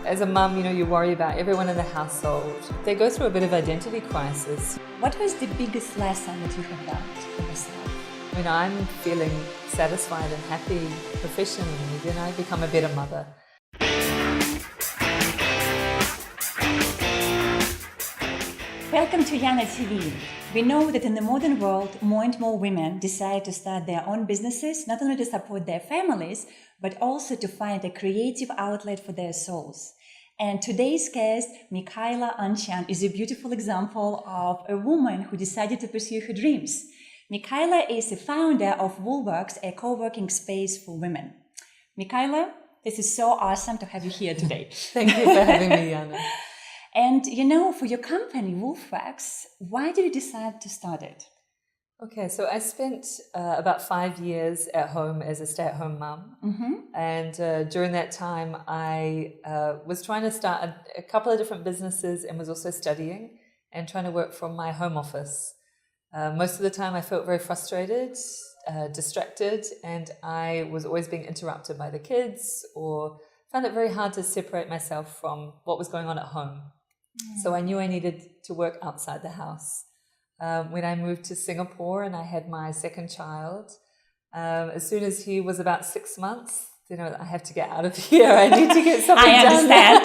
As a mum, you worry about everyone in the household. They go through a bit of identity crisis. What was the biggest lesson that you have learned for yourself? When I'm feeling satisfied and happy professionally, then I become a better mother. Welcome to YanaTV. We know that in the modern world, more and more women decide to start their own businesses, not only to support their families, but also to find a creative outlet for their souls. And today's guest, Michaela Anchan, is a beautiful example of a woman who decided to pursue her dreams. Michaela is the founder of Woolworks, a co-working space for women. Michaela, this is so awesome to have you here today. Thank you for having me, Yana. And for your company, Woolworks, why did you decide to start it? Okay, so I spent about 5 years at home as a stay-at-home mum. Mm-hmm. And during that time, I was trying to start a couple of different businesses and was also studying and trying to work from my home office. Most of the time, I felt very frustrated, distracted, and I was always being interrupted by the kids or found it very hard to separate myself from what was going on at home. So I knew I needed to work outside the house. When I moved to Singapore and I had my second child, as soon as he was about 6 months, I have to get out of here. I need to get something done. I understand.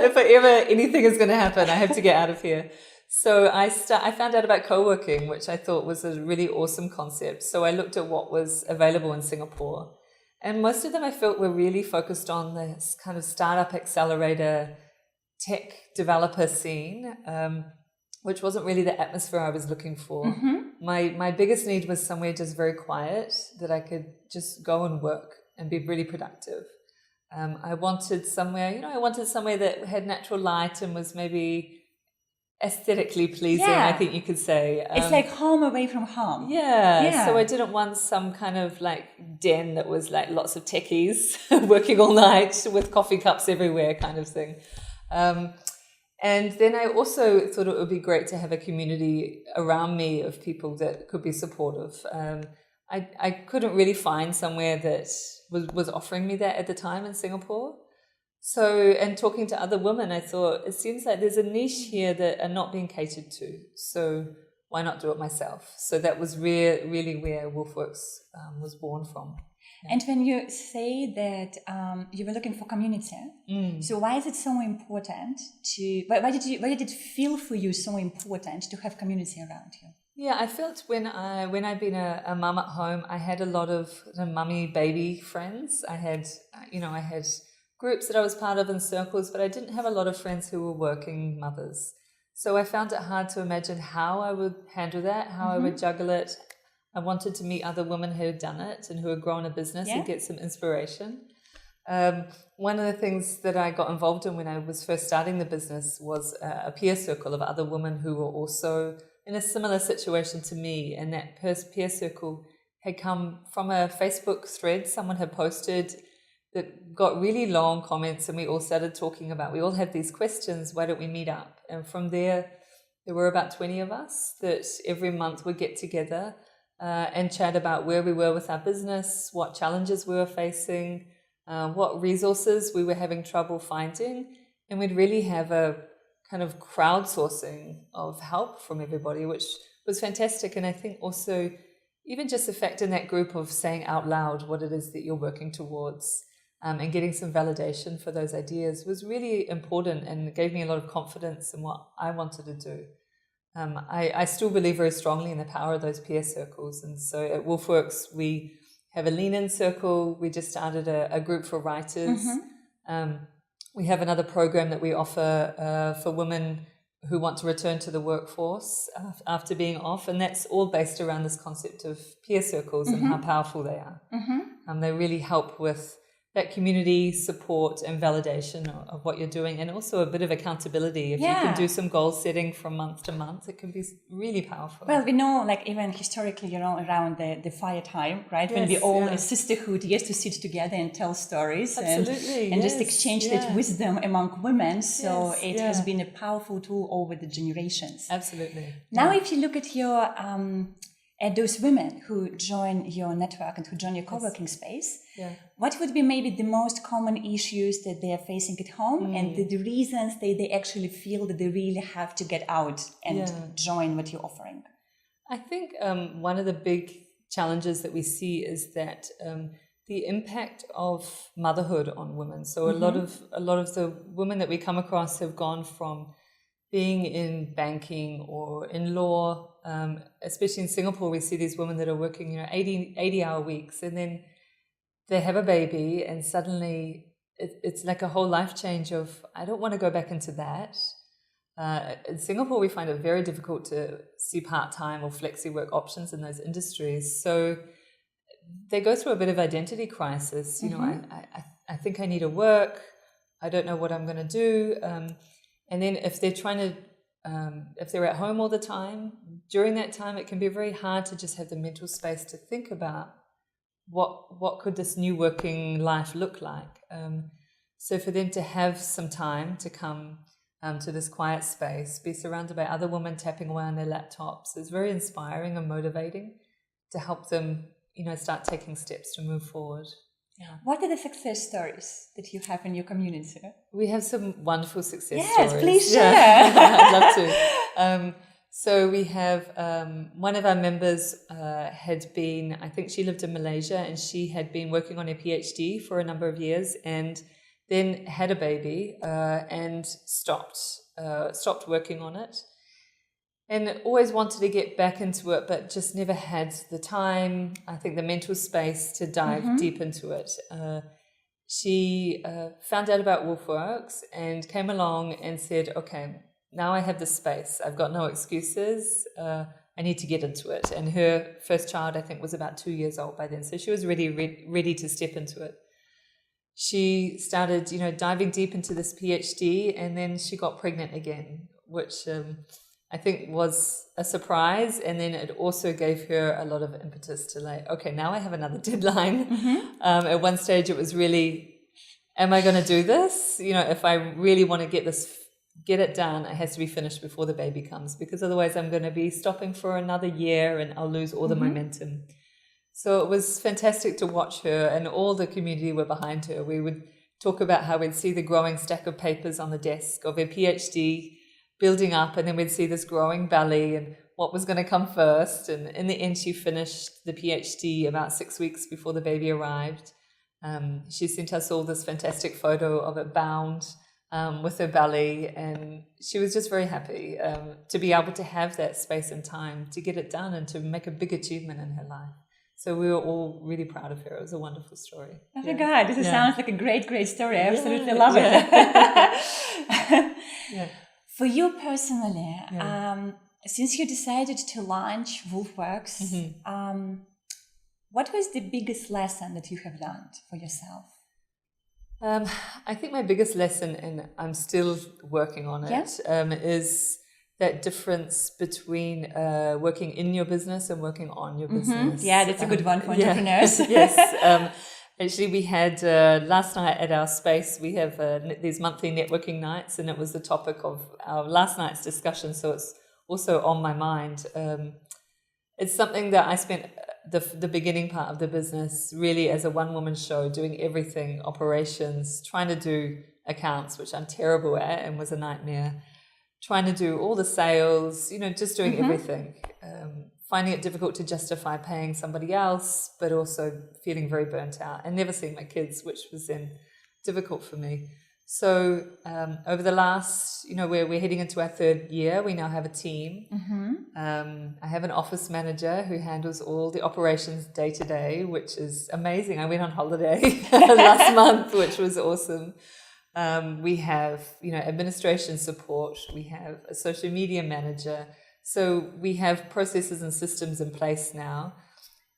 If ever anything is going to happen, I have to get out of here. So I found out about co-working, which I thought was a really awesome concept. So I looked at what was available in Singapore. And most of them I felt were really focused on this kind of startup accelerator tech developer scene, which wasn't really the atmosphere I was looking for. Mm-hmm. My biggest need was somewhere just very quiet that I could just go and work and be really productive. I wanted somewhere, that had natural light and was maybe aesthetically pleasing, I think you could say. It's like home away from home. Yeah. So I didn't want some kind of den that was lots of techies working all night with coffee cups everywhere kind of thing. And then I also thought it would be great to have a community around me of people that could be supportive. I couldn't really find somewhere that was offering me that at the time in Singapore. So, and talking to other women, I thought, it seems like there's a niche here that are not being catered to. So why not do it myself? So that was really where Woolworks was born from. Yeah. And when you say that you were looking for community, so why is it so important why did it feel for you so important to have community around you? Yeah, I felt when I'd been a mum at home, I had a lot of mummy baby friends. I had groups that I was part of in circles, but I didn't have a lot of friends who were working mothers. So I found it hard to imagine how I would handle that, how I would juggle it. I wanted to meet other women who had done it and who had grown a business and get some inspiration. One of the things that I got involved in when I was first starting the business was a peer circle of other women who were also in a similar situation to me. And that peer circle had come from a Facebook thread someone had posted that got really long comments, and we all started talking about, we all had these questions, why don't we meet up? And from there were about 20 of us that every month would get together and chat about where we were with our business, what challenges we were facing, what resources we were having trouble finding. And we'd really have a kind of crowdsourcing of help from everybody, which was fantastic. And I think also even just the fact in that group of saying out loud what it is that you're working towards and getting some validation for those ideas was really important and gave me a lot of confidence in what I wanted to do. I still believe very strongly in the power of those peer circles. And so at Woolworks, we have a lean-in circle. We just started a group for writers. We have another program that we offer for women who want to return to the workforce after being off. And that's all based around this concept of peer circles and how powerful they are. They really help with that community support and validation of what you're doing, and also a bit of accountability. If you can do some goal setting from month to month, it can be really powerful. Well, we know, even historically, around the fire time, right? When we all, a sisterhood, used to sit together and tell stories and just exchange that wisdom among women. So it has been a powerful tool over the generations. Absolutely. Now, if you look at your at those women who join your network and who join your co-working space, what would be maybe the most common issues that they are facing at home and the reasons they actually feel that they really have to get out and join what you're offering? I think one of the big challenges that we see is that the impact of motherhood on women. So a lot of the women that we come across have gone from being in banking or in law, especially in Singapore, we see these women that are working 80-hour weeks, and then they have a baby and suddenly it's like a whole life change of, I don't want to go back into that. In Singapore, we find it very difficult to see part-time or flexi work options in those industries. So they go through a bit of identity crisis. I think I need to work. I don't know what I'm going to do. And then if they're trying to, if they're at home all the time, during that time, it can be very hard to just have the mental space to think about what could this new working life look like. So for them to have some time to come to this quiet space, be surrounded by other women tapping away on their laptops is very inspiring and motivating to help them, start taking steps to move forward. Yeah. What are the success stories that you have in your community? We have some wonderful success stories. Yes, please share. Yeah. I'd love to. So we have one of our members had been, I think she lived in Malaysia, and she had been working on her PhD for a number of years and then had a baby and stopped working on it. And always wanted to get back into it, but just never had the time, I think the mental space to dive deep into it. She found out about Wolfworks and came along and said, okay, now I have this space. I've got no excuses. I need to get into it. And her first child, I think, was about 2 years old by then. So she was ready to step into it. She started, diving deep into this PhD, and then she got pregnant again, which I think was a surprise. And then it also gave her a lot of impetus to okay, now I have another deadline. At one stage it was really, am I going to do this? If I really want to get it done, it has to be finished before the baby comes, because otherwise I'm going to be stopping for another year and I'll lose all the momentum. So it was fantastic to watch her, and all the community were behind her. We would talk about how we'd see the growing stack of papers on the desk of her PhD building up, and then we'd see this growing belly and what was going to come first. And in the end, she finished the PhD about 6 weeks before the baby arrived. She sent us all this fantastic photo of it bound with her belly, and she was just very happy to be able to have that space and time to get it done and to make a big achievement in her life. So we were all really proud of her. It was a wonderful story. Oh my God, this sounds like a great, great story. I absolutely love it. For you personally, since you decided to launch Wolfworks, what was the biggest lesson that you have learned for yourself? I think my biggest lesson, and I'm still working on it, is that difference between working in your business and working on your business. Yeah, that's a good one for entrepreneurs. Yes. Actually, we had last night at our space, we have these monthly networking nights, and it was the topic of our last night's discussion, so it's also on my mind. It's something that I spent the beginning part of the business really as a one-woman show, doing everything, operations, trying to do accounts, which I'm terrible at and was a nightmare, trying to do all the sales, just doing everything. Finding it difficult to justify paying somebody else, but also feeling very burnt out and never seeing my kids, which was then difficult for me. So over the last, we're heading into our 3rd year. We now have a team. I have an office manager who handles all the operations day to day, which is amazing. I went on holiday last month, which was awesome. We have, administration support. We have a social media manager. So we have processes and systems in place now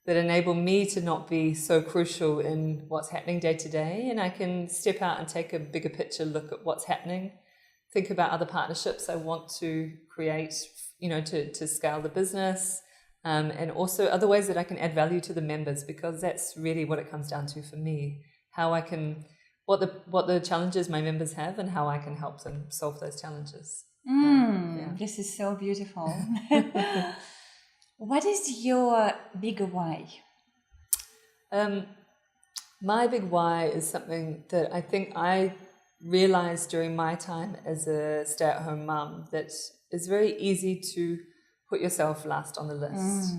that enable me to not be so crucial in what's happening day to day. And I can step out and take a bigger picture look at what's happening, think about other partnerships I want to create, to scale the business, and also other ways that I can add value to the members, because that's really what it comes down to for me, how I can, what the challenges my members have and how I can help them solve those challenges. This is so beautiful. What is your bigger why? My big why is something that I think I realized during my time as a stay-at-home mum, that it's very easy to put yourself last on the list.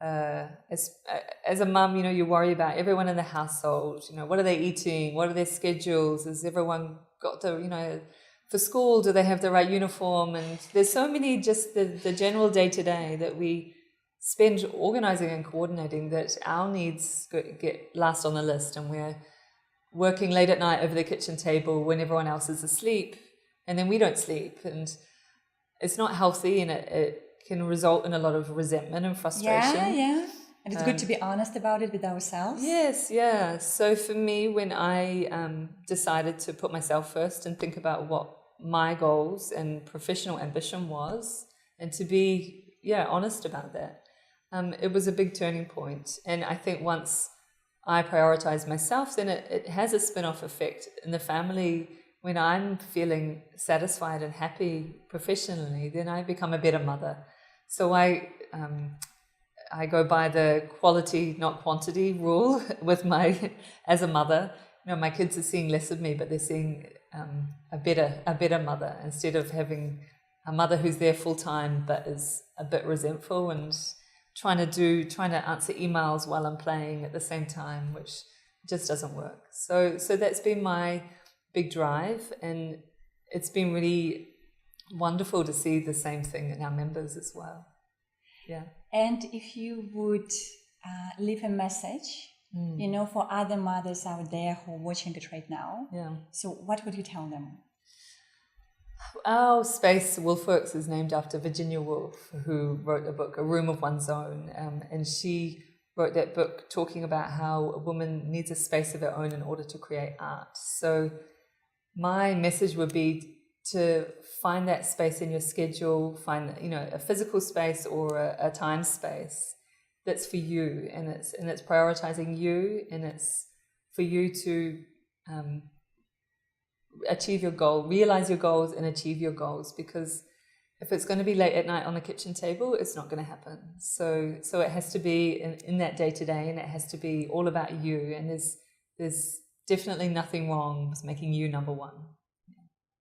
As a mum, you worry about everyone in the household. What are they eating? What are their schedules? Has everyone got the, for school, do they have the right uniform? And there's so many, just the general day-to-day that we spend organizing and coordinating, that our needs get last on the list, and we're working late at night over the kitchen table when everyone else is asleep, and then we don't sleep, and it's not healthy, and it can result in a lot of resentment and frustration. Yeah. And it's good to be honest about it with ourselves. Yes, yeah. So for me, when I decided to put myself first and think about what my goals and professional ambition was, and to be honest about that, it was a big turning point. And I think once I prioritize myself, then it has a spin-off effect in the family. When I'm feeling satisfied and happy professionally, then I become a better mother. So I go by the quality, not quantity rule with as a mother. My kids are seeing less of me, but they're seeing a better mother, instead of having a mother who's there full time but is a bit resentful and trying to answer emails while I'm playing at the same time, which just doesn't work. So that's been my big drive, and it's been really wonderful to see the same thing in our members as well. Yeah. And if you would leave a message, for other mothers out there who are watching it right now, so what would you tell them? Our space, Wolfworks, is named after Virginia Woolf, who wrote a book, A Room of One's Own, and she wrote that book talking about how a woman needs a space of her own in order to create art. So my message would be to find that space in your schedule, find a physical space or a time space that's for you, and it's prioritizing you, and it's for you to achieve your goal, realize your goals and achieve your goals, because if it's going to be late at night on the kitchen table, it's not going to happen. So it has to be in that day to day, and it has to be all about you, and there's definitely nothing wrong with making you number one.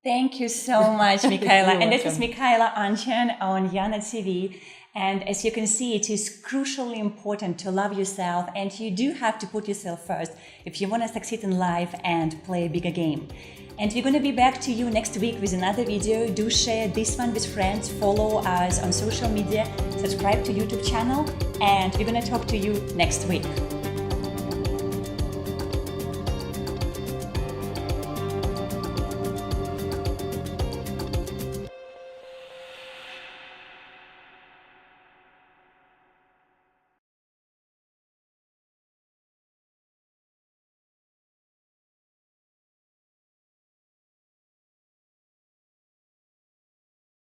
Thank you so much, Michaela. And this is welcome. Michaela Anchan on YanaTV. And as you can see, it is crucially important to love yourself, and you do have to put yourself first if you want to succeed in life and play a bigger game. And we're going to be back to you next week with another video. Do share this one with friends, follow us on social media, subscribe to YouTube channel, and we're going to talk to you next week.